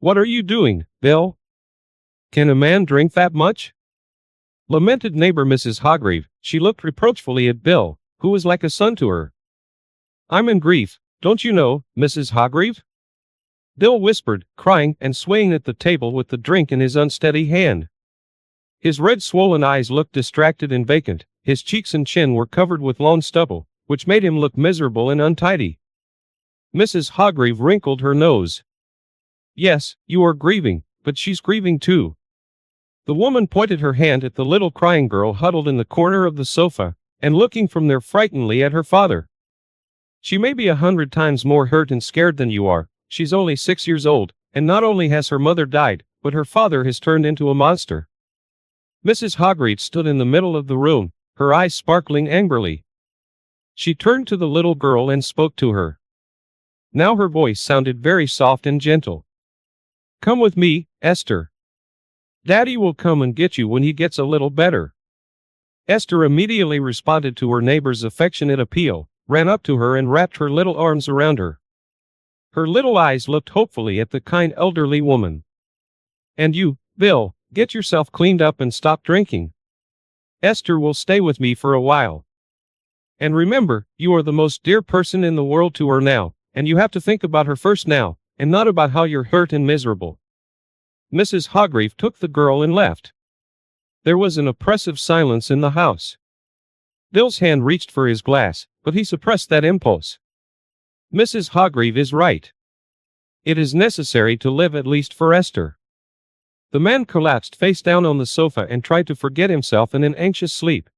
What are you doing, Bill? Can a man drink that much? Lamented neighbor Mrs. Hargreave. She looked reproachfully at Bill, who was like a son to her. I'm in grief, don't you know, Mrs. Hargreave? Bill whispered, crying and swaying at the table with the drink in his unsteady hand. His red swollen eyes looked distracted and vacant, his cheeks and chin were covered with long stubble, which made him look miserable and untidy. Mrs. Hargreave wrinkled her nose. Yes, you are grieving, but she's grieving too. The woman pointed her hand at the little crying girl huddled in the corner of the sofa, and looking from there frightenedly at her father. She may be 100 times more hurt and scared than you are. She's only 6 years old, and not only has her mother died, but her father has turned into a monster. Mrs. Hargreave stood in the middle of the room, her eyes sparkling angrily. She turned to the little girl and spoke to her. Now her voice sounded very soft and gentle. Come with me, Esther. Daddy will come and get you when he gets a little better. Esther immediately responded to her neighbor's affectionate appeal, ran up to her and wrapped her little arms around her. Her little eyes looked hopefully at the kind elderly woman. And you, Bill, get yourself cleaned up and stop drinking. Esther will stay with me for a while. And remember, you are the most dear person in the world to her now, and you have to think about her first now, and not about how you're hurt and miserable. Mrs. Hargreave took the girl and left. There was an oppressive silence in the house. Bill's hand reached for his glass, but he suppressed that impulse. Mrs. Hargreave is right. It is necessary to live at least for Esther. The man collapsed face down on the sofa and tried to forget himself in an anxious sleep.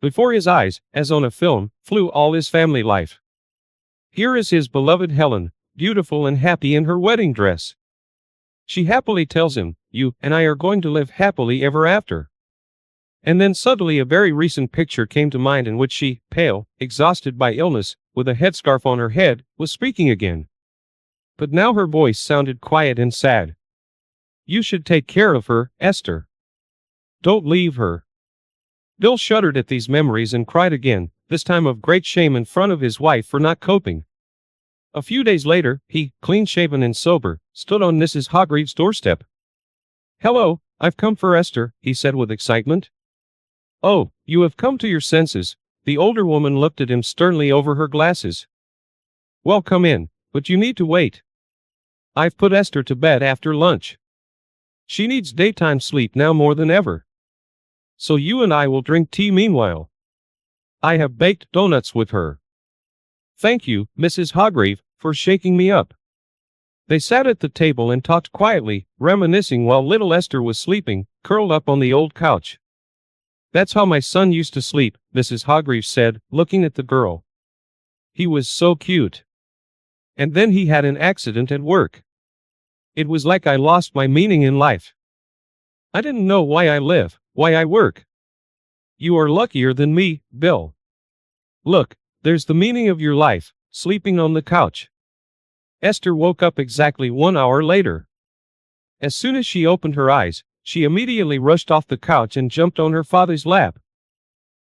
Before his eyes, as on a film, flew all his family life. Here is his beloved Helen, beautiful and happy in her wedding dress. She happily tells him, you and I are going to live happily ever after. And then suddenly a very recent picture came to mind in which she, pale, exhausted by illness, with a headscarf on her head, was speaking again. But now her voice sounded quiet and sad. You should take care of her, Esther. Don't leave her. Bill shuddered at these memories and cried again, this time of great shame in front of his wife for not coping. A few days later, he, clean-shaven and sober, stood on Mrs. Hargreave's doorstep. Hello, I've come for Esther, he said with excitement. Oh, you have come to your senses. The older woman looked at him sternly over her glasses. Well, come in, but you need to wait. I've put Esther to bed after lunch. She needs daytime sleep now more than ever. So you and I will drink tea meanwhile. I have baked donuts with her. Thank you, Mrs. Hargreave, for shaking me up. They sat at the table and talked quietly, reminiscing while little Esther was sleeping, curled up on the old couch. That's how my son used to sleep, Mrs. Hargreave said, looking at the girl. He was so cute. And then he had an accident at work. It was like I lost my meaning in life. I didn't know why I live, why I work. You are luckier than me, Bill. Look, there's the meaning of your life, sleeping on the couch. Esther woke up exactly 1 hour later. As soon as she opened her eyes, she immediately rushed off the couch and jumped on her father's lap.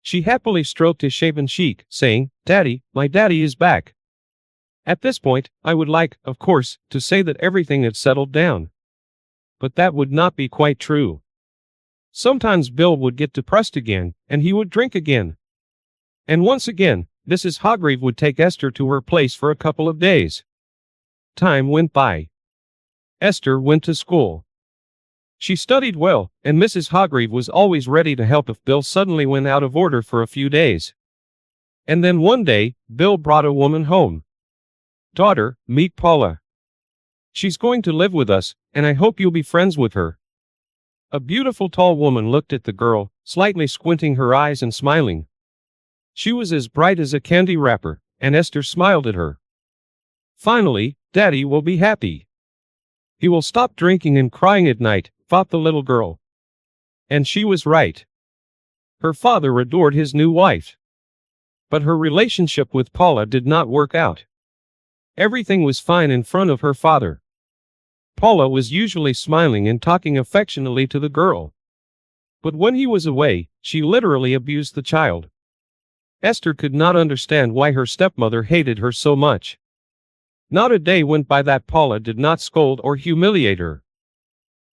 She happily stroked his shaven cheek, saying, Daddy, my daddy is back. At this point, I would like, of course, to say that everything had settled down. But that would not be quite true. Sometimes Bill would get depressed again, and he would drink again. And once again, Mrs. Hargreave would take Esther to her place for a couple of days. Time went by. Esther went to school. She studied well, and Mrs. Hargreave was always ready to help if Bill suddenly went out of order for a few days. And then one day, Bill brought a woman home. Daughter, meet Paula. She's going to live with us, and I hope you'll be friends with her. A beautiful tall woman looked at the girl, slightly squinting her eyes and smiling. She was as bright as a candy wrapper, and Esther smiled at her. Finally, Daddy will be happy. He will stop drinking and crying at night, thought the little girl. And she was right. Her father adored his new wife. But her relationship with Paula did not work out. Everything was fine in front of her father. Paula was usually smiling and talking affectionately to the girl. But when he was away, she literally abused the child. Esther could not understand why her stepmother hated her so much. Not a day went by that Paula did not scold or humiliate her.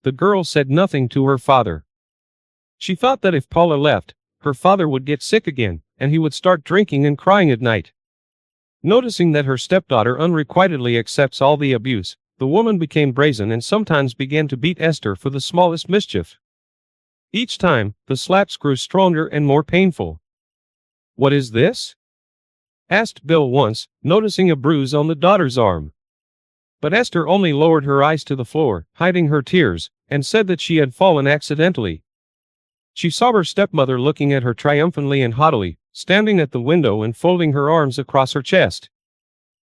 The girl said nothing to her father. She thought that if Paula left, her father would get sick again, and he would start drinking and crying at night. Noticing that her stepdaughter unrequitedly accepts all the abuse, the woman became brazen and sometimes began to beat Esther for the smallest mischief. Each time, the slaps grew stronger and more painful. "What is this?" asked Bill once, noticing a bruise on the daughter's arm. But Esther only lowered her eyes to the floor, hiding her tears, and said that she had fallen accidentally. She saw her stepmother looking at her triumphantly and haughtily, standing at the window and folding her arms across her chest.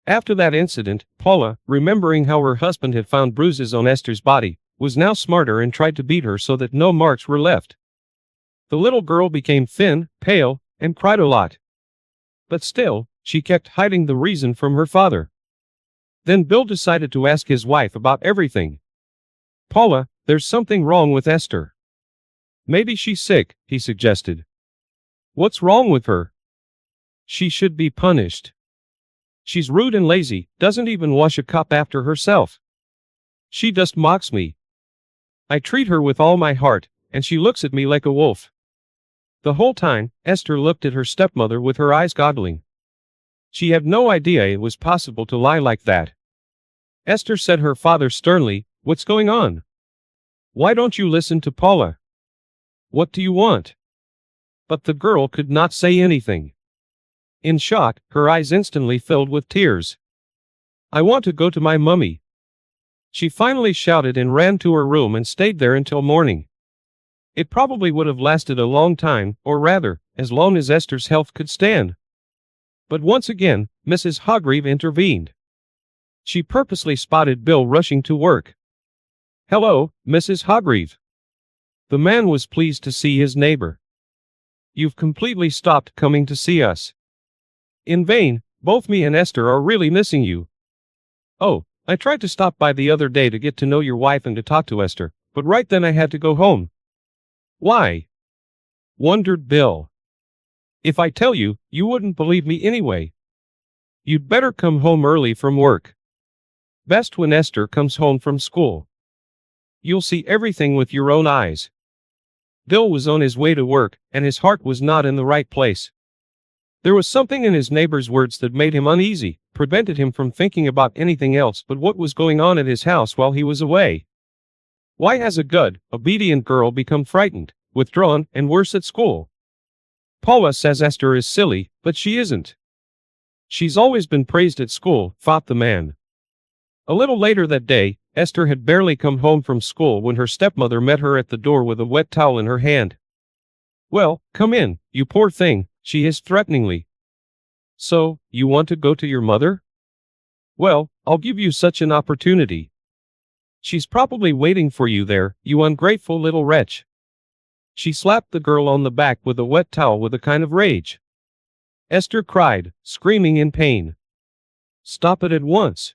After that incident, Paula, remembering how her husband had found bruises on Esther's body, was now smarter and tried to beat her so that no marks were left. The little girl became thin, pale, and cried a lot. But still, she kept hiding the reason from her father. Then Bill decided to ask his wife about everything. "Paula, there's something wrong with Esther." "Maybe she's sick," he suggested. "What's wrong with her?" "She should be punished. She's rude and lazy, doesn't even wash a cup after herself. She just mocks me. I treat her with all my heart, and she looks at me like a wolf." The whole time, Esther looked at her stepmother with her eyes goggling. She had no idea it was possible to lie like that. Esther said her father sternly, "What's going on? Why don't you listen to Paula? What do you want?" But the girl could not say anything. In shock, her eyes instantly filled with tears. "I want to go to my mummy," she finally shouted and ran to her room and stayed there until morning. It probably would have lasted a long time, or rather, as long as Esther's health could stand. But once again, Mrs. Hargreave intervened. She purposely spotted Bill rushing to work. "Hello, Mrs. Hargreave." The man was pleased to see his neighbor. "You've completely stopped coming to see us." "In vain, both me and Esther are really missing you." "Oh, I tried to stop by the other day to get to know your wife and to talk to Esther, but right then I had to go home." "Why?" wondered Bill. "If I tell you, you wouldn't believe me anyway. You'd better come home early from work. Best when Esther comes home from school. You'll see everything with your own eyes." Bill was on his way to work, and his heart was not in the right place. There was something in his neighbor's words that made him uneasy, prevented him from thinking about anything else but what was going on at his house while he was away. Why has a good, obedient girl become frightened, withdrawn, and worse at school? Paula says Esther is silly, but she isn't. She's always been praised at school, thought the man. A little later that day, Esther had barely come home from school when her stepmother met her at the door with a wet towel in her hand. "Well, come in, you poor thing," she hissed threateningly. "So, you want to go to your mother? Well, I'll give you such an opportunity. She's probably waiting for you there, you ungrateful little wretch." She slapped the girl on the back with a wet towel with a kind of rage. Esther cried, screaming in pain. "Stop it at once."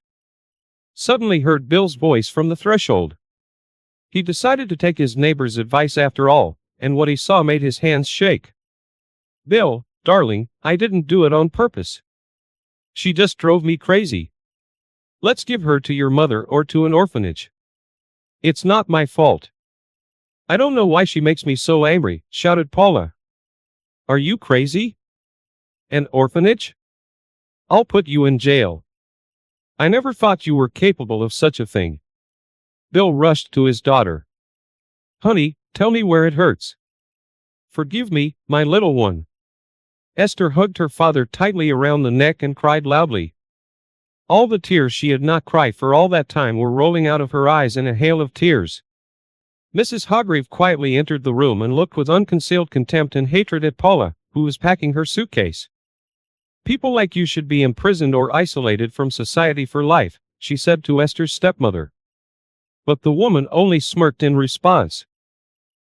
Suddenly heard Bill's voice from the threshold. He decided to take his neighbor's advice after all, and what he saw made his hands shake. "Bill, darling, I didn't do it on purpose. She just drove me crazy. Let's give her to your mother or to an orphanage. It's not my fault." "I don't know why she makes me so angry," shouted Paula. "Are you crazy? An orphanage? I'll put you in jail. I never thought you were capable of such a thing." Bill rushed to his daughter. "Honey, tell me where it hurts. Forgive me, my little one." Esther hugged her father tightly around the neck and cried loudly. All the tears she had not cried for all that time were rolling out of her eyes in a hail of tears. Mrs. Hargreave quietly entered the room and looked with unconcealed contempt and hatred at Paula, who was packing her suitcase. "People like you should be imprisoned or isolated from society for life," she said to Esther's stepmother. But the woman only smirked in response.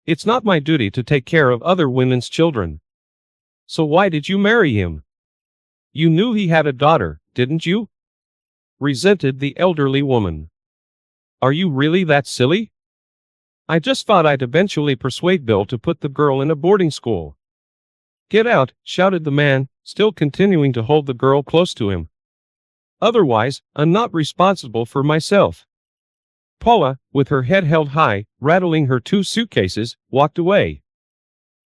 "It's not my duty to take care of other women's children. So why did you marry him? You knew he had a daughter, didn't you?" resented the elderly woman. "Are you really that silly? I just thought I'd eventually persuade Bill to put the girl in a boarding school." "Get out," shouted the man, still continuing to hold the girl close to him. Otherwise, I'm not responsible for myself. Paula, with her head held high, rattling her 2 suitcases, walked away.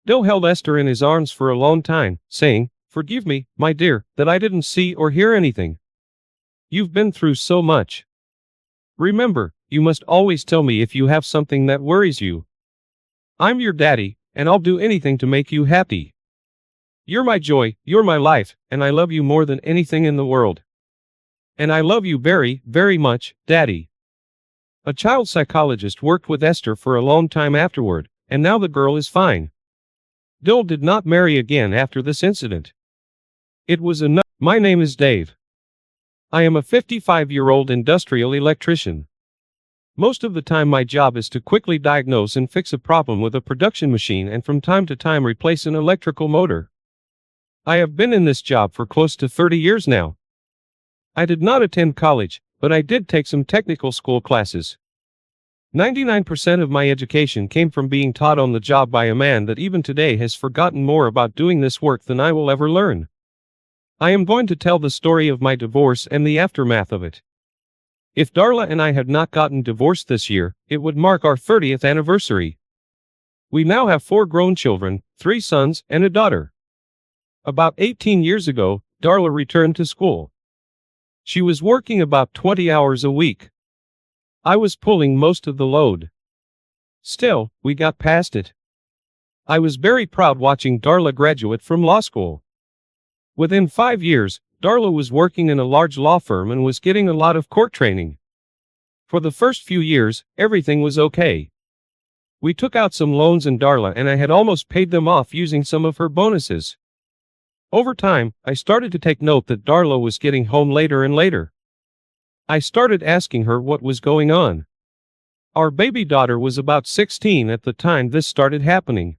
Dill held Esther in his arms for a long time, saying, "Forgive me, my dear, that I didn't see or hear anything. You've been through so much. Remember, you must always tell me if you have something that worries you. I'm your daddy, and I'll do anything to make you happy. You're my joy, you're my life, and I love you more than anything in the world. And I love you very, very much, Daddy." A child psychologist worked with Esther for a long time afterward, and now the girl is fine. Dill did not marry again after this incident. It was enough. My name is Dave. I am a 55-year-old industrial electrician. Most of the time my job is to quickly diagnose and fix a problem with a production machine and from time to time replace an electrical motor. I have been in this job for close to 30 years now. I did not attend college, but I did take some technical school classes. 99% of my education came from being taught on the job by a man that even today has forgotten more about doing this work than I will ever learn. I am going to tell the story of my divorce and the aftermath of it. If Darla and I had not gotten divorced this year, it would mark our 30th anniversary. We now have 4 grown children, 3 sons and a daughter. About 18 years ago, Darla returned to school. She was working about 20 hours a week. I was pulling most of the load. Still, we got past it. I was very proud watching Darla graduate from law school. Within 5 years, Darla was working in a large law firm and was getting a lot of court training. For the first few years, everything was okay. We took out some loans and Darla and I had almost paid them off using some of her bonuses. Over time, I started to take note that Darla was getting home later and later. I started asking her what was going on. Our baby daughter was about 16 at the time this started happening.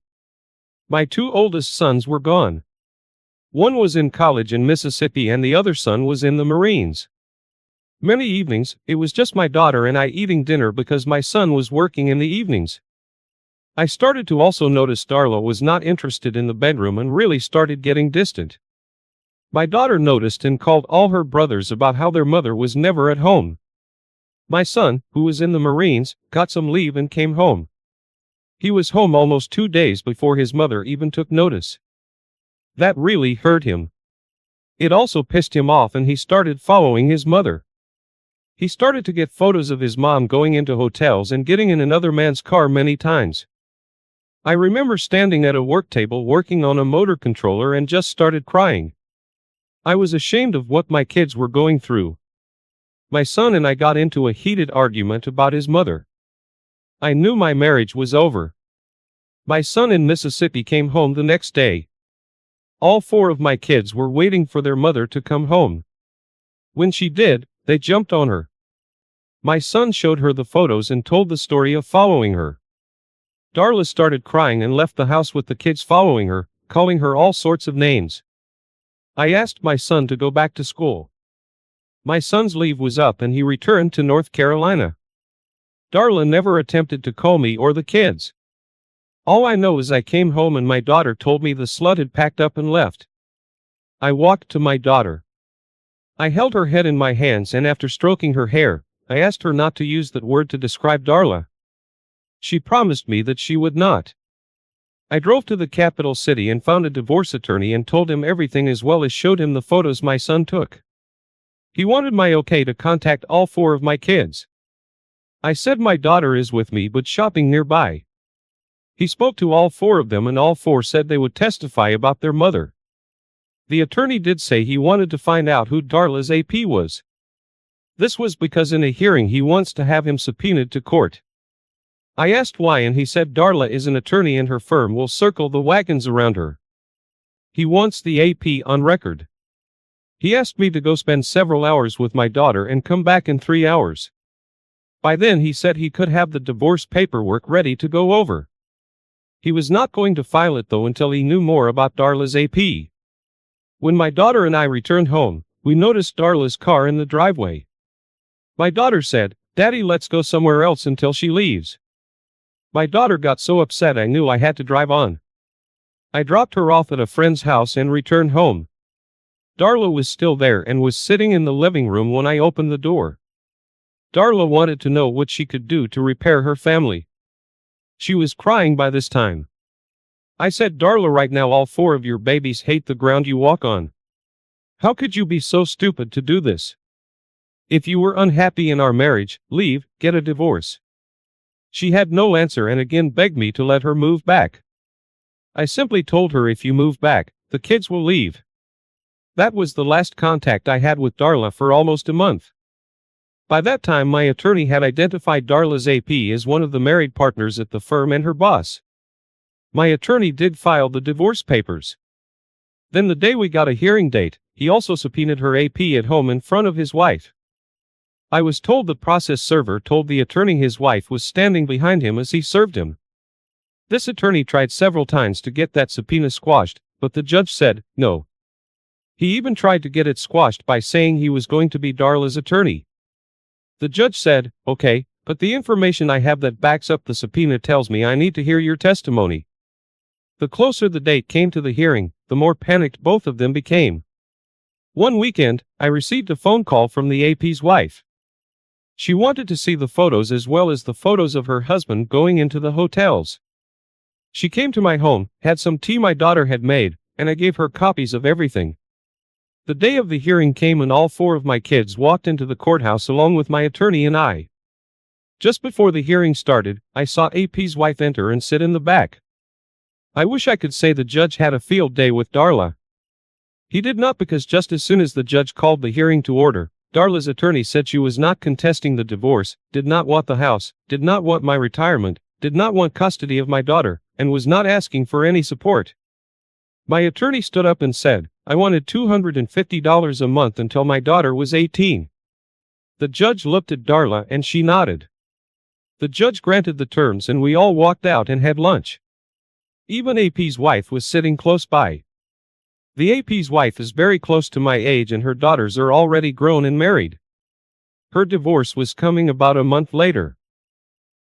My 2 oldest sons were gone. One was in college in Mississippi and the other son was in the Marines. Many evenings, it was just my daughter and I eating dinner because my son was working in the evenings. I started to also notice Darla was not interested in the bedroom and really started getting distant. My daughter noticed and called all her brothers about how their mother was never at home. My son, who was in the Marines, got some leave and came home. He was home almost 2 days before his mother even took notice. That really hurt him. It also pissed him off and he started following his mother. He started to get photos of his mom going into hotels and getting in another man's car many times. I remember standing at a work table working on a motor controller and just started crying. I was ashamed of what my kids were going through. My son and I got into a heated argument about his mother. I knew my marriage was over. My son in Mississippi came home the next day. All 4 of my kids were waiting for their mother to come home. When she did, they jumped on her. My son showed her the photos and told the story of following her. Darla started crying and left the house with the kids following her, calling her all sorts of names. I asked my son to go back to school. My son's leave was up and he returned to North Carolina. Darla never attempted to call me or the kids. All I know is I came home and my daughter told me the slut had packed up and left. I walked to my daughter. I held her head in my hands and after stroking her hair, I asked her not to use that word to describe Darla. She promised me that she would not. I drove to the capital city and found a divorce attorney and told him everything as well as showed him the photos my son took. He wanted my okay to contact all 4 of my kids. I said my daughter is with me but shopping nearby. He spoke to all 4 of them and all 4 said they would testify about their mother. The attorney did say he wanted to find out who Darla's AP was. This was because in a hearing he wants to have him subpoenaed to court. I asked why and he said Darla is an attorney and her firm will circle the wagons around her. He wants the AP on record. He asked me to go spend several hours with my daughter and come back in 3 hours. By then he said he could have the divorce paperwork ready to go over. He was not going to file it though until he knew more about Darla's AP. When my daughter and I returned home, we noticed Darla's car in the driveway. My daughter said, "Daddy, let's go somewhere else until she leaves." My daughter got so upset I knew I had to drive on. I dropped her off at a friend's house and returned home. Darla was still there and was sitting in the living room when I opened the door. Darla wanted to know what she could do to repair her family. She was crying by this time. I said, Darla, right now all 4 of your babies hate the ground you walk on. How could you be so stupid to do this? If you were unhappy in our marriage, leave, get a divorce. She had no answer and again begged me to let her move back. I simply told her, if you move back, the kids will leave. That was the last contact I had with Darla for almost a month. By that time my attorney had identified Darla's AP as one of the married partners at the firm and her boss. My attorney did file the divorce papers. Then the day we got a hearing date, he also subpoenaed her AP at home in front of his wife. I was told the process server told the attorney his wife was standing behind him as he served him. This attorney tried several times to get that subpoena squashed, but the judge said, no. He even tried to get it squashed by saying he was going to be Darla's attorney. The judge said, okay, but the information I have that backs up the subpoena tells me I need to hear your testimony. The closer the date came to the hearing, the more panicked both of them became. One weekend, I received a phone call from the AP's wife. She wanted to see the photos as well as the photos of her husband going into the hotels. She came to my home, had some tea my daughter had made, and I gave her copies of everything. The day of the hearing came and all 4 of my kids walked into the courthouse along with my attorney and I. Just before the hearing started, I saw AP's wife enter and sit in the back. I wish I could say the judge had a field day with Darla. He did not, because just as soon as the judge called the hearing to order, Darla's attorney said she was not contesting the divorce, did not want the house, did not want my retirement, did not want custody of my daughter, and was not asking for any support. My attorney stood up and said, I wanted $250 a month until my daughter was 18. The judge looked at Darla and she nodded. The judge granted the terms and we all walked out and had lunch. Even AP's wife was sitting close by. The AP's wife is very close to my age and her daughters are already grown and married. Her divorce was coming about a month later.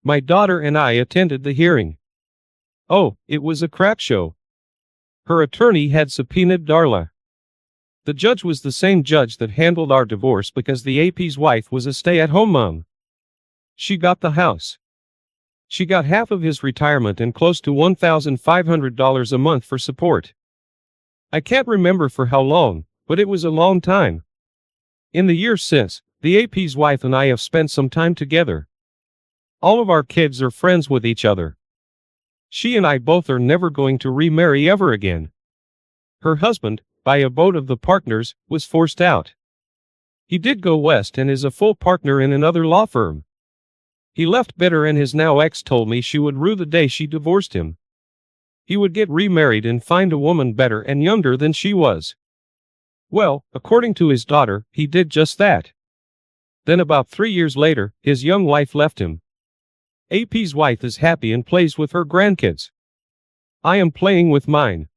My daughter and I attended the hearing. Oh, it was a crap show. Her attorney had subpoenaed Darla. The judge was the same judge that handled our divorce because the AP's wife was a stay-at-home mom. She got the house. She got half of his retirement and close to $1,500 a month for support. I can't remember for how long, but it was a long time. In the years since, the AP's wife and I have spent some time together. All of our kids are friends with each other. She and I both are never going to remarry ever again. Her husband, by a vote of the partners, was forced out. He did go west and is a full partner in another law firm. He left bitter and his now ex told me she would rue the day she divorced him. He would get remarried and find a woman better and younger than she was. Well, according to his daughter, he did just that. Then about 3 years later, his young wife left him. AP's wife is happy and plays with her grandkids. I am playing with mine.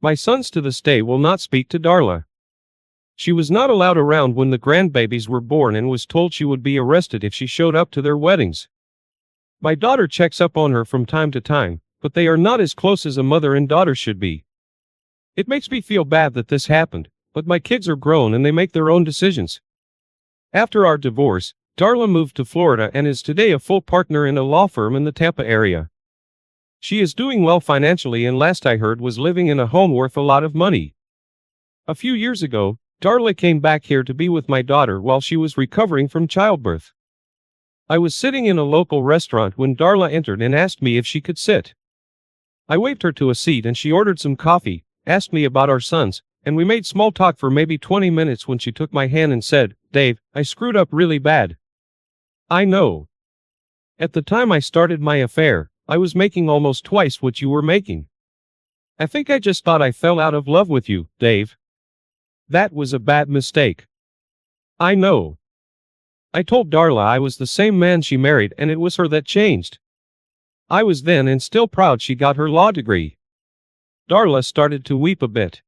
My sons to this day will not speak to Darla. She was not allowed around when the grandbabies were born and was told she would be arrested if she showed up to their weddings. My daughter checks up on her from time to time, but they are not as close as a mother and daughter should be. It makes me feel bad that this happened, but my kids are grown and they make their own decisions. After our divorce, Darla moved to Florida and is today a full partner in a law firm in the Tampa area. She is doing well financially and last I heard was living in a home worth a lot of money. A few years ago, Darla came back here to be with my daughter while she was recovering from childbirth. I was sitting in a local restaurant when Darla entered and asked me if she could sit. I waved her to a seat and she ordered some coffee, asked me about our sons, and we made small talk for maybe 20 minutes when she took my hand and said, Dave, I screwed up really bad. I know. At the time I started my affair, I was making almost twice what you were making. I think I just thought I fell out of love with you, Dave. That was a bad mistake. I know. I told Darla I was the same man she married and it was her that changed. I was then and still proud she got her law degree. Darla started to weep a bit.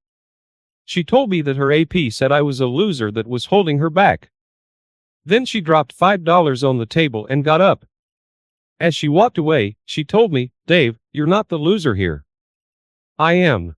She told me that her AP said I was a loser that was holding her back. Then she dropped $5 on the table and got up. As she walked away, she told me, Dave, you're not the loser here. I am.